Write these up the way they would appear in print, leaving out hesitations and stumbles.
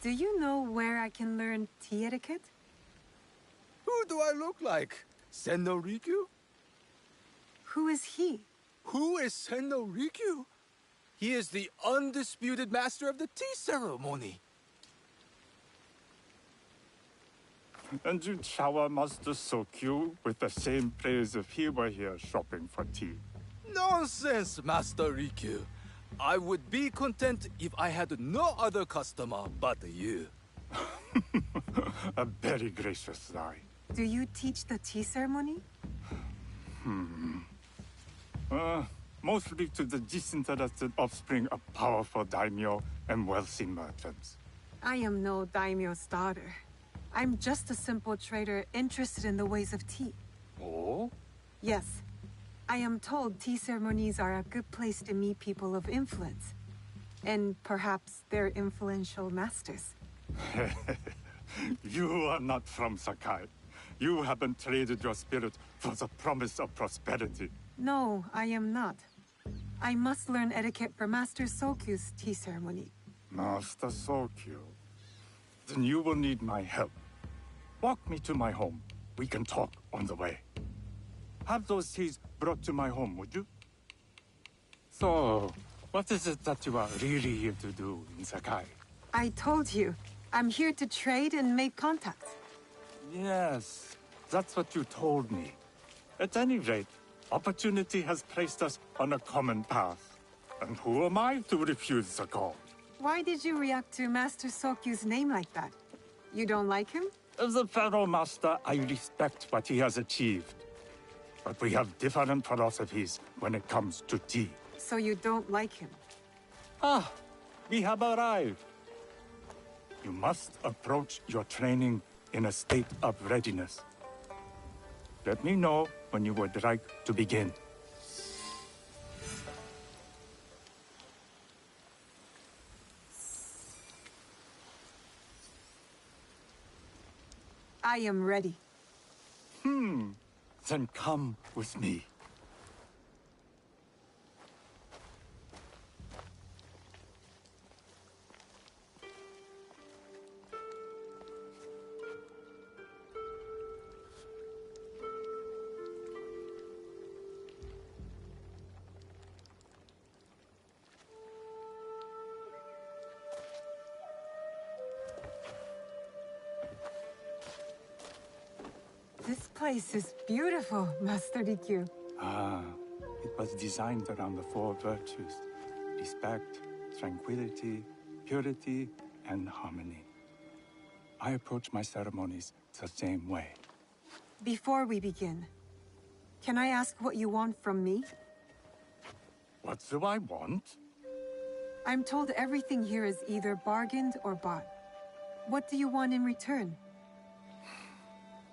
Do you know where I can learn tea etiquette? Who do I look like? Senno Rikyu? Who is he? Who is Senno Rikyu? He is the undisputed master of the tea ceremony. And you shower Master Sokyu with the same praise if he were here shopping for tea. Nonsense, Master Rikyu. I would be content if I had no other customer but you. A very gracious lie. Do you teach the tea ceremony? Mostly to the disinterested offspring of powerful daimyo and wealthy merchants. I am no daimyo's daughter. I'm just a simple trader interested in the ways of tea. Oh? Yes. I am told tea ceremonies are a good place to meet people of influence. And perhaps their influential masters. You are not from Sakai. You haven't traded your spirit for the promise of prosperity. No, I am not. I must learn etiquette for Master Sokyu's tea ceremony. Master Sokyu. Then you will need my help. Walk me to my home. We can talk on the way. Have those teas brought to my home, would you? So, what is it that you are really here to do in Sakai? I told you, I'm here to trade and make contacts. Yes, that's what you told me. At any rate, opportunity has placed us on a common path. And who am I to refuse the call? Why did you react to Master Sokyu's name like that? You don't like him? As a Pharaoh Master, I respect what he has achieved. But we have different philosophies when it comes to tea. So you don't like him? Ah, we have arrived. You must approach your training in a state of readiness. Let me know when you would like to begin. I am ready. Then come with me. This place is beautiful, Master Rikyu. Ah, it was designed around the four virtues: respect, tranquility, purity, and harmony. I approach my ceremonies the same way. Before we begin, can I ask what you want from me? What do I want? I'm told everything here is either bargained or bought. What do you want in return?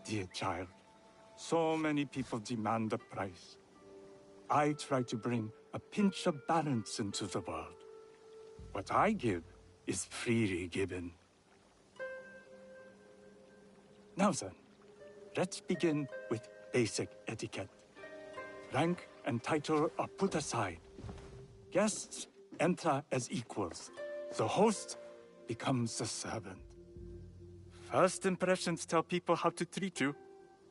Dear child, so many people demand a price. I try to bring a pinch of balance into the world. What I give is freely given. Now then, let's begin with basic etiquette. Rank and title are put aside. Guests enter as equals. The host becomes the servant. First impressions tell people how to treat you.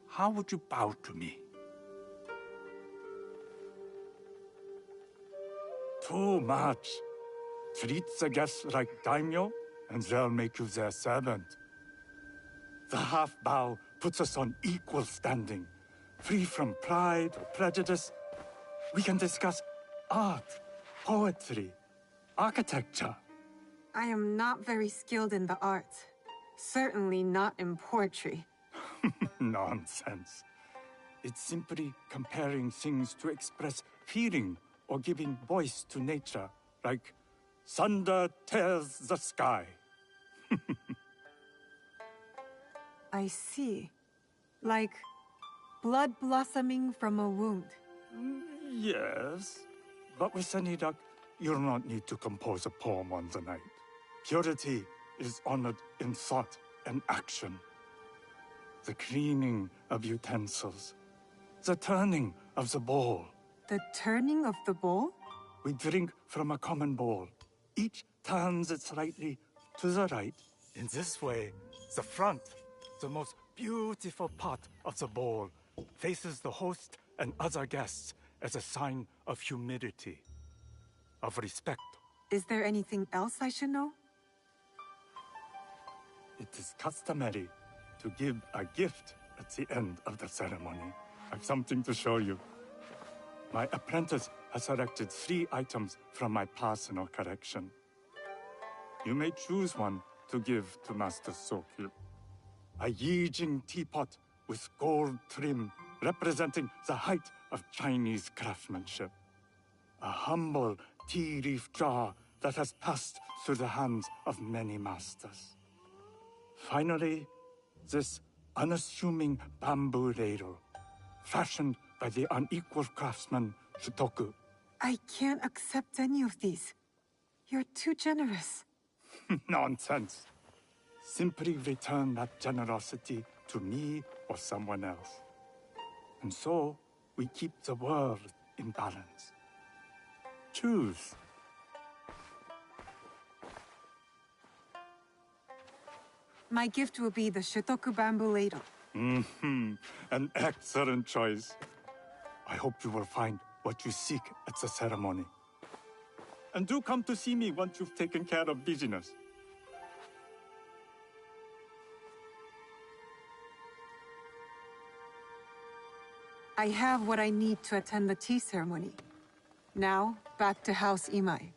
How would you bow to me? Too much. Treat the guests like daimyo, and they'll make you their servant. The half bow puts us on equal standing, free from pride or prejudice. We can discuss art, poetry, architecture. I am not very skilled in the arts. Certainly not in poetry. Nonsense. It's simply comparing things to express feeling or giving voice to nature, like thunder tears the sky. I see. Like blood blossoming from a wound. Yes, but with any luck, you'll not need to compose a poem on the night. Purity is honored in thought and action. The cleaning of utensils, the turning of the bowl. The turning of the bowl? We drink from a common bowl. Each turns it slightly to the right In this way, the front, the most beautiful part of the bowl, faces the host and other guests as a sign of humility, of respect. Is there anything else I should know? It is customary to give a gift at the end of the ceremony. I've something to show you. My apprentice has selected 3 items from my personal collection. You may choose one to give to Master Sokyu. A Yijing teapot with gold trim representing the height of Chinese craftsmanship. A humble tea leaf jar that has passed through the hands of many masters. Finally, this unassuming bamboo ladle, fashioned by the unequal craftsman Shutoku. I can't accept any of these. You're too generous. Nonsense. Simply return that generosity to me or someone else. And so, we keep the world in balance. Choose. My gift will be the Shutoku bamboo ladle. An excellent choice. I hope you will find what you seek at the ceremony. And do come to see me once you've taken care of business. I have what I need to attend the tea ceremony. Now, back to House Imai.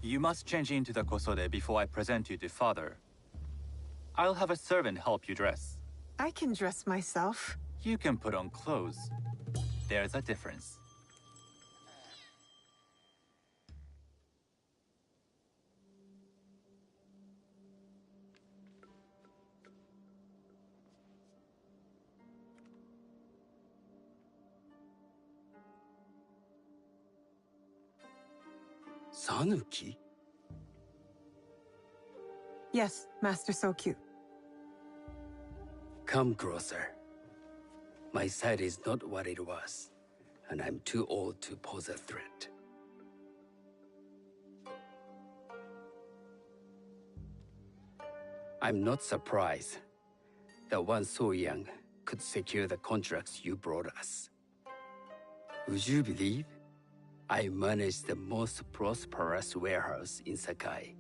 You must change into the kosode before I present you to father. I'll have a servant help you dress. I can dress myself. You can put on clothes. There's a difference. Sanuki? Yes, Master Sokyu. Come closer. My sight is not what it was, and I'm too old to pose a threat. I'm not surprised that one so young could secure the contracts you brought us. Would you believe I managed the most prosperous warehouse in Sakai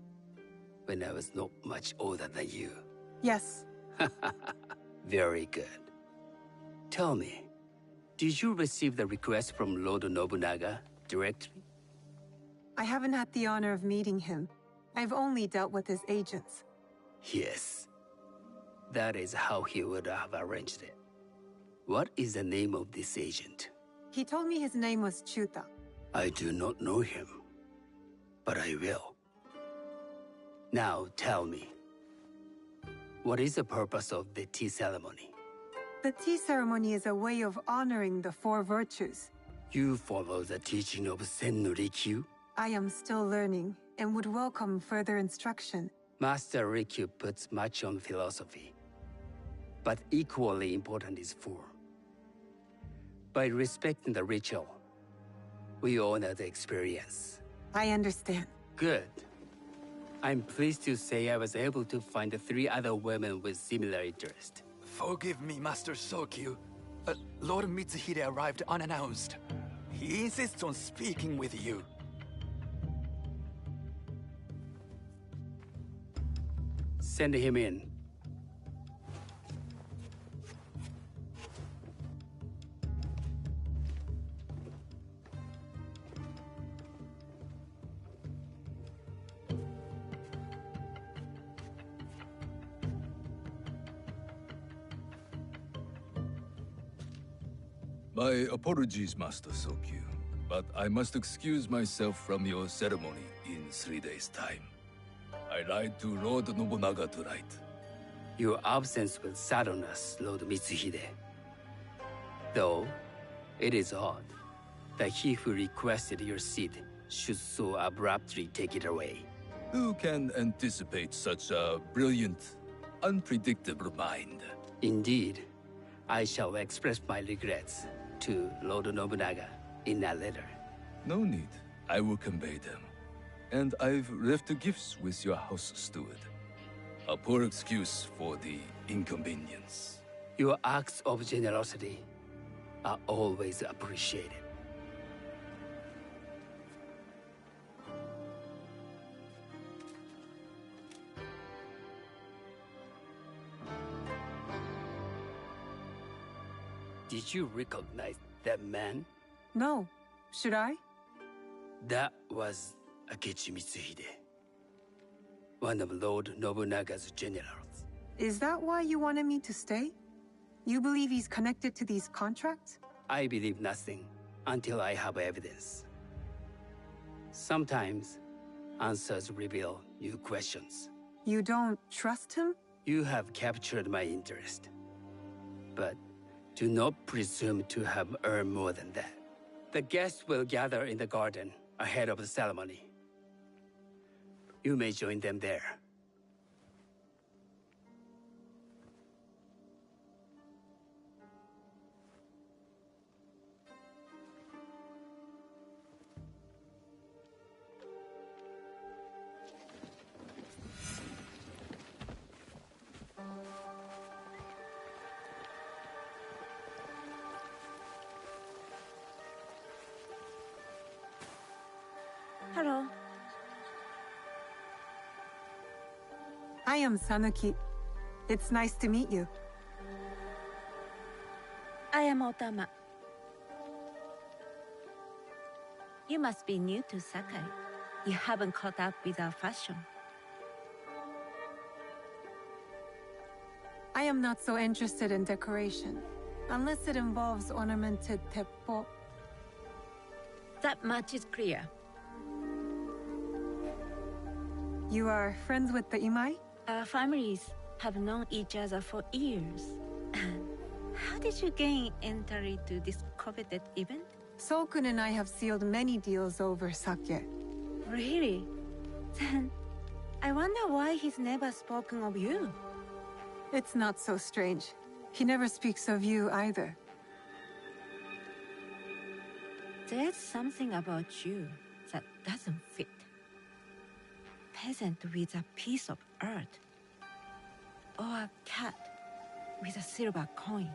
when I was not much older than you? Yes. Very good. Tell me, did you receive the request from Lord Nobunaga directly? I haven't had the honor of meeting him. I've only dealt with his agents. Yes. That is how he would have arranged it. What is the name of this agent? He told me his name was Chuta. I do not know him, but I will. Now tell me, what is the purpose of the tea ceremony? The tea ceremony is a way of honoring the 4 virtues. You follow the teaching of Sen no Rikyu? I am still learning and would welcome further instruction. Master Rikyu puts much on philosophy, but equally important is form. By respecting the ritual, we honor the experience. I understand. Good. I'm pleased to say I was able to find 3 other women with similar interest. Forgive me, Master Sokyu. Lord Mitsuhide arrived unannounced. He insists on speaking with you. Send him in. My apologies, Master Sokyu, but I must excuse myself from your ceremony in 3 days' time. I lied to Lord Nobunaga tonight. Your absence will sadden us, Lord Mitsuhide. Though, it is odd that he who requested your seat should so abruptly take it away. Who can anticipate such a brilliant, unpredictable mind? Indeed, I shall express my regrets to Lord Nobunaga in a letter. No need. I will convey them. And I've left the gifts with your house steward. A poor excuse for the inconvenience. Your acts of generosity are always appreciated. Did you recognize that man? No. Should I? That was Akechi Mitsuhide, one of Lord Nobunaga's generals. Is that why you wanted me to stay? You believe he's connected to these contracts? I believe nothing until I have evidence. Sometimes, answers reveal new questions. You don't trust him? You have captured my interest. But do not presume to have earned more than that. The guests will gather in the garden ahead of the ceremony. You may join them there. Hello. I am Sanuki. It's nice to meet you. I am Otama. You must be new to Sakai. You haven't caught up with our fashion. I am not so interested in decoration, unless it involves ornamented teppo. That much is clear. You are friends with the Imai? Our families have known each other for years. How did you gain entry to this coveted event? Sokun and I have sealed many deals over sake. Really? Then, I wonder why he's never spoken of you. It's not so strange. He never speaks of you either. There's something about you that doesn't fit. Peasant with a piece of earth. Or a cat with a silver coin.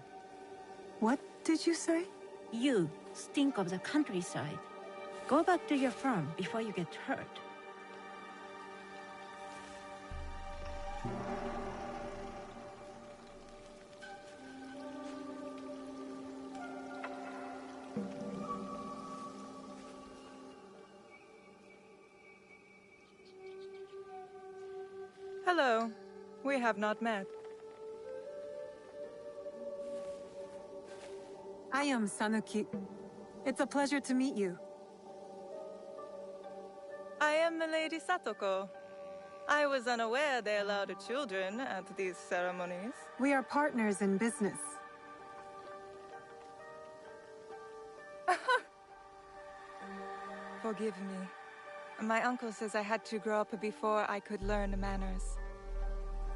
What did you say? You stink of the countryside. Go back to your farm before you get hurt. Hello. We have not met. I am Sanuki. It's a pleasure to meet you. I am Milady Satoko. I was unaware they allowed children at these ceremonies. We are partners in business. Forgive me. My uncle says I had to grow up before I could learn manners.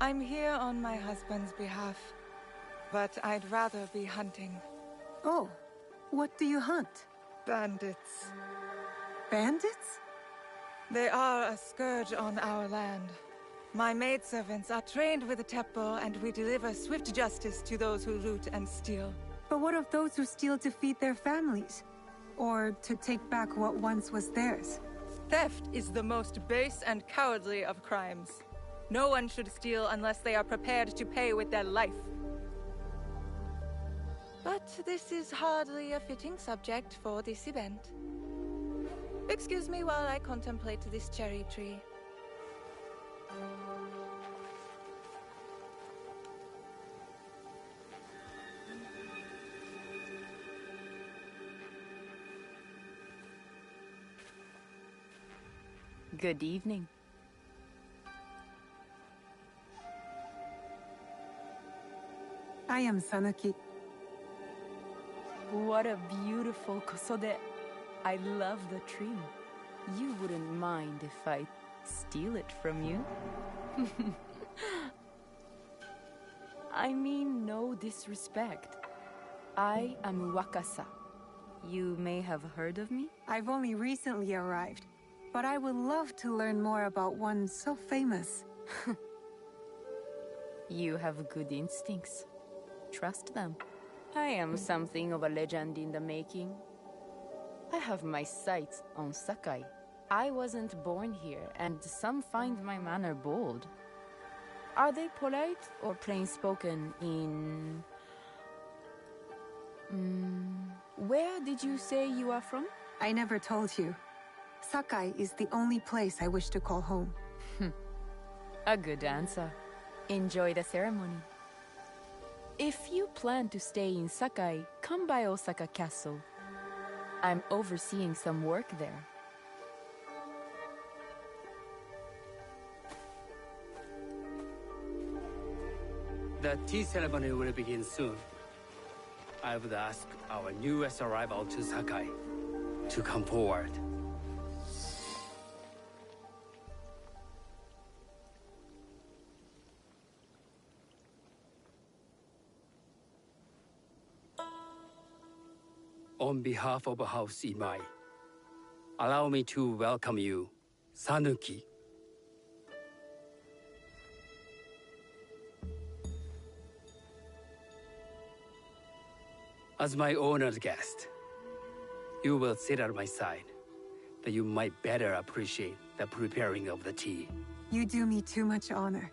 I'm here on my husband's behalf, but I'd rather be hunting. Oh, what do you hunt? Bandits. Bandits? They are a scourge on our land. My maidservants are trained with the teppo, and we deliver swift justice to those who loot and steal. But what of those who steal to feed their families? Or to take back what once was theirs? Theft is the most base and cowardly of crimes. No one should steal unless they are prepared to pay with their life. But this is hardly a fitting subject for this event. Excuse me while I contemplate this cherry tree. Good evening. I am Sanuki. What a beautiful kosode. I love the tree. You wouldn't mind if I steal it from you? I mean no disrespect. I am Wakasa. You may have heard of me? I've only recently arrived, but I would love to learn more about one so famous. You have good instincts. Trust them. I am something of a legend in the making. I have my sights on Sakai. I wasn't born here, and some find my manner bold. Are they polite or plain-spoken in... Where did you say you are from? I never told you. Sakai is the only place I wish to call home. A good answer. Enjoy the ceremony. If you plan to stay in Sakai, come by Osaka Castle. I'm overseeing some work there. The tea ceremony will begin soon. I would ask our newest arrival to Sakai to come forward. On behalf of House Imai, allow me to welcome you, Sanuki. As my honored guest, you will sit at my side, that you might better appreciate the preparing of the tea. You do me too much honor.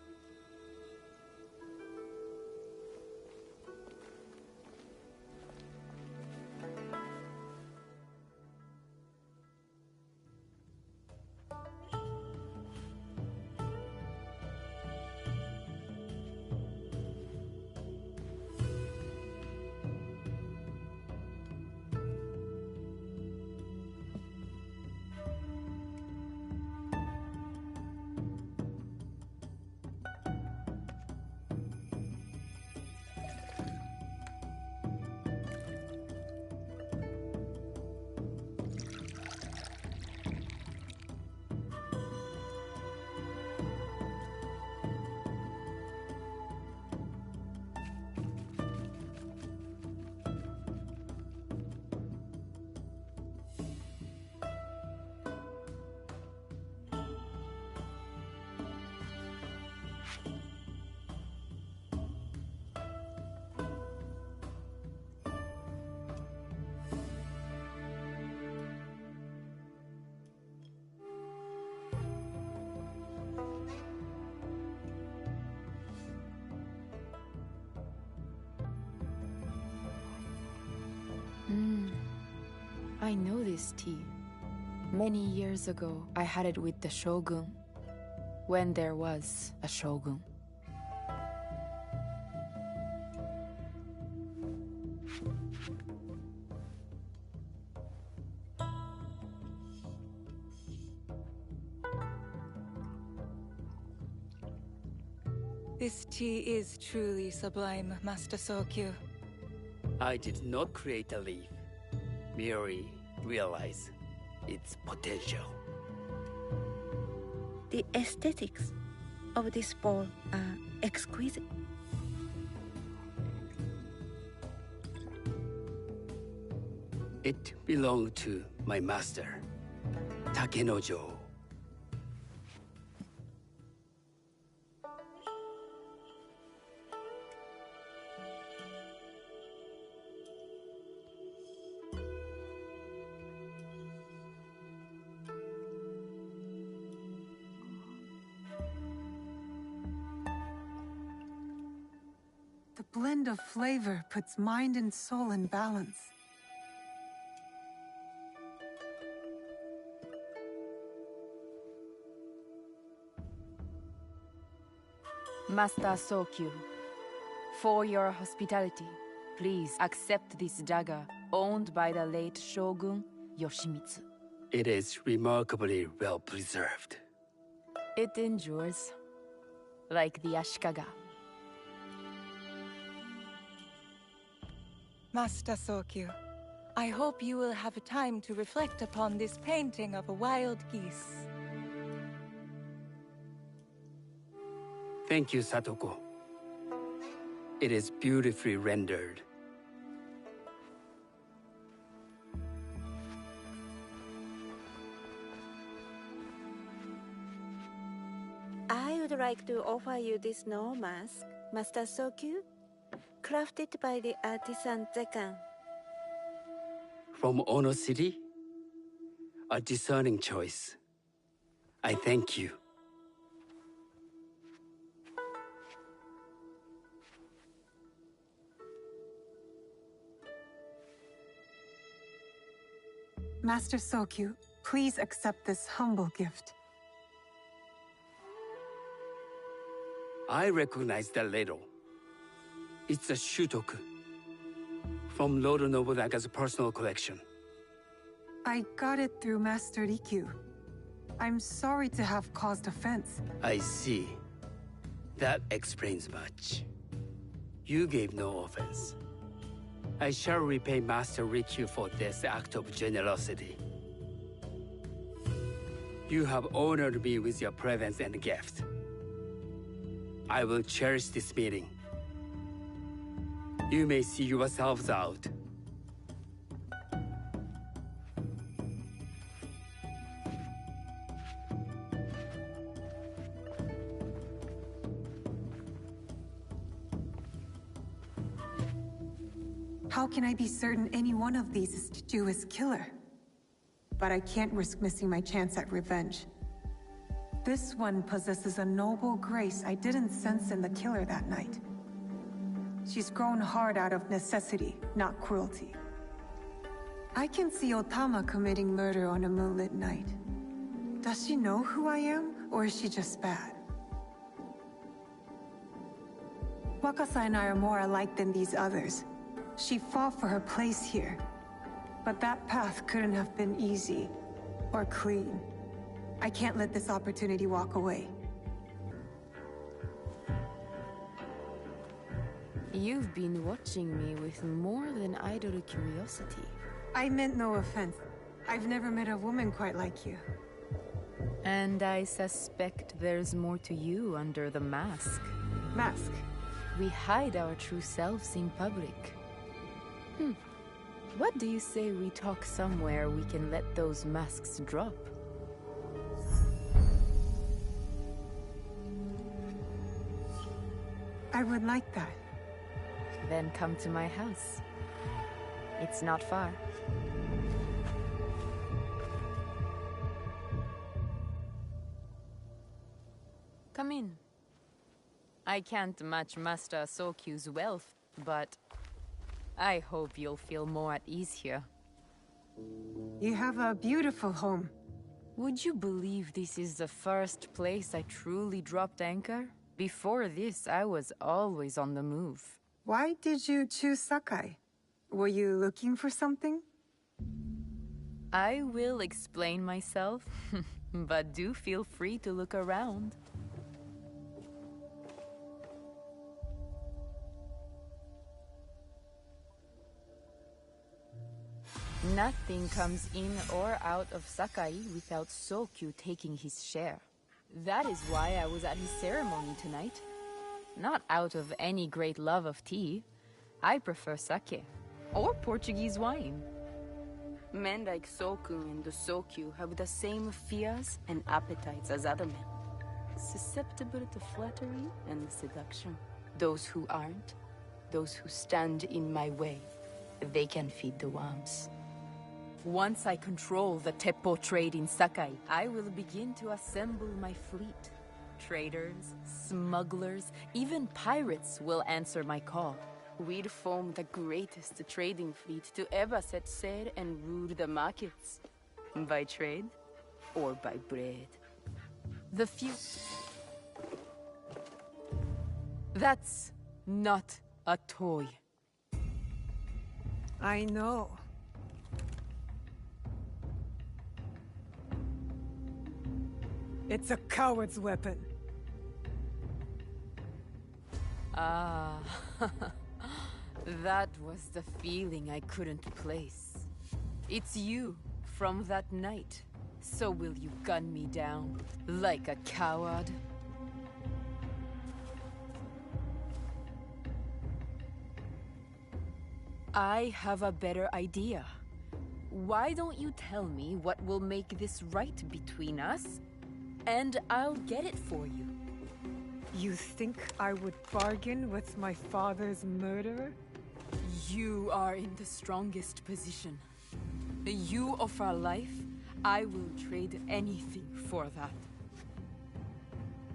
I know this tea. Many years ago, I had it with the Shogun, when there was a Shogun. This tea is truly sublime, Master Sokyu. I did not create a leaf, merely realize its potential. The aesthetics of this bowl are exquisite. It belonged to my master, Takenojo. The blend of flavor puts mind and soul in balance. Master Sokyu, for your hospitality, please accept this dagger owned by the late Shogun Yoshimitsu. It is remarkably well preserved. It endures, like the Ashikaga. Master Sokyu, I hope you will have time to reflect upon this painting of a wild geese. Thank you, Satoko. It is beautifully rendered. I would like to offer you this snow mask, Master Sokyu, crafted by the artisan Zekan. From Ono City? A discerning choice. I thank you. Master Sokyu, please accept this humble gift. I recognize that ladle. It's a shutoku. From Lord Nobunaga's personal collection. I got it through Master Rikyu. I'm sorry to have caused offense. I see. That explains much. You gave no offense. I shall repay Master Rikyu for this act of generosity. You have honored me with your presence and gift. I will cherish this meeting. You may see yourselves out. How can I be certain any one of these is to do his killer? But I can't risk missing my chance at revenge. This one possesses a noble grace I didn't sense in the killer that night. She's grown hard out of necessity, not cruelty. I can see Otama committing murder on a moonlit night. Does she know who I am, or is she just bad? Wakasa and I are more alike than these others. She fought for her place here. But that path couldn't have been easy, or clean. I can't let this opportunity walk away. You've been watching me with more than idle curiosity. I meant no offense. I've never met a woman quite like you. And I suspect there's more to you under the mask. Mask? We hide our true selves in public. What do you say we talk somewhere we can let those masks drop? I would like that. Then come to my house. It's not far. Come in. I can't match Master Sokyu's wealth, but I hope you'll feel more at ease here. You have a beautiful home. Would you believe this is the first place I truly dropped anchor? Before this, I was always on the move. Why did you choose Sakai? Were you looking for something? I will explain myself, but do feel free to look around. Nothing comes in or out of Sakai without Sokyu taking his share. That is why I was at his ceremony tonight. Not out of any great love of tea. I prefer sake, or Portuguese wine. Men like Soku and the Sokyu have the same fears and appetites as other men. Susceptible to flattery and seduction. Those who aren't, those who stand in my way, they can feed the worms. Once I control the Teppo trade in Sakai, I will begin to assemble my fleet. Traders, smugglers, even pirates will answer my call. We'd form the greatest trading fleet to ever set sail and rule the markets. By trade or by bread. The few... That's not a toy. I know. It's a coward's weapon. Ah, that was the feeling I couldn't place. It's you, from that night. So will you gun me down, like a coward? I have a better idea. Why don't you tell me what will make this right between us, and I'll get it for you. You think I would bargain with my father's murderer? You are in the strongest position. You offer life, I will trade anything for that.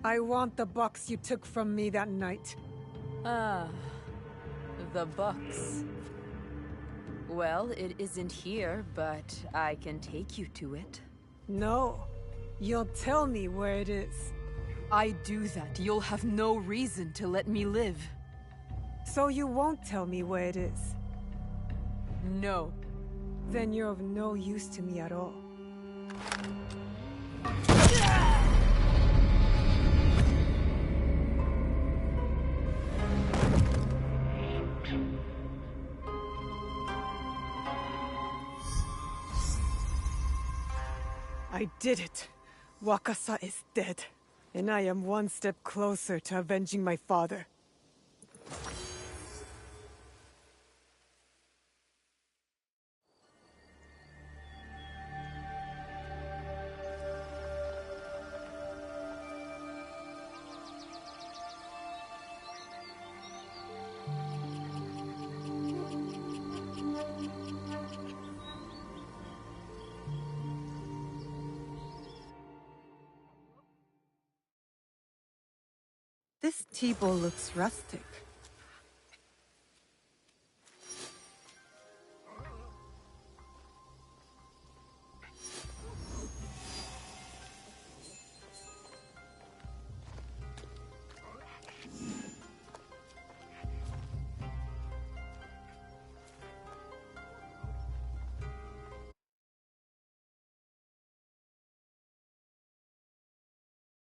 I want the box you took from me that night. Ah, the box. Well, it isn't here, but I can take you to it. No. You'll tell me where it is. I do that, you'll have no reason to let me live. So you won't tell me where it is? No. Then you're of no use to me at all. I did it. Wakasa is dead. And I am one step closer to avenging my father. This tea bowl looks rustic.